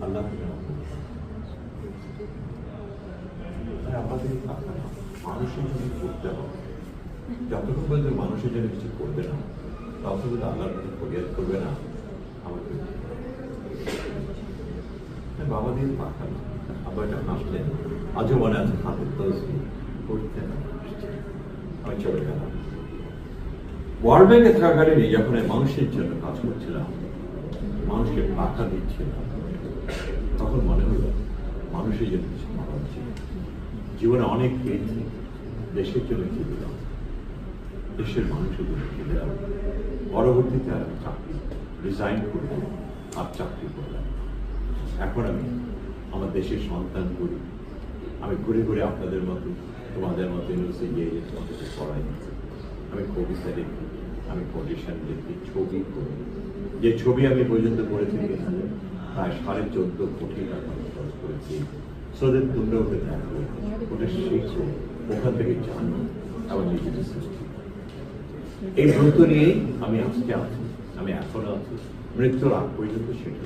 আল্লাহ আমাদের মানুষের জন্য করতে হবে। যতক্ষণ পর্যন্ত মানুষের জন্য কিছু করবে না, ততক্ষণ আল্লাহর কাছে ফরিয়াদ করবে না। আমাকে বাবা দিয়ে পাঠানো আবার এটা হাসলেন, আজও মনে আছে হাতের তসবি করতেন। আমি চলে গেলাম। ওয়ার্ল্ড ব্যাংকে থাকাকালীন যখন মানুষের জন্য কাজ করছিলাম, মানুষকে টাকা দিচ্ছিলাম, তখন মনে হলো মানুষের জন্য কিছু করা উচিত। জীবনে অনেক পেয়েছি, দেশের জন্য কি দিলাম, দেশের মানুষের জন্য কি দিলাম। পরবর্তীতে আর চাকরি রিজাইন করলাম, আর চাকরি করলাম। এখন আমি আমার দেশের সন্তান করি। আমি ঘুরে ঘুরে আপনাদের মতো, তোমাদের মতো ইউনিভার্সিটি গিয়ে তোমাদেরকে পড়াই। আমি কবিতা লিখি, আমি কোটেশন লিখি, ছবি করি। যে ছবি আমি পর্যন্ত করে থেকে প্রায় 14.5 কোটি টাকা খরচ করেছি। সোদের তোমরা ওকে দেখো, ওটা শিখো, ওখান থেকে জানো, আবার নিজেদের সৃষ্টি। এই ব্রত নিয়েই আমি আজকে আছি, আমি এখনো আছি, মৃত্যুর আগ পর্যন্ত সেটা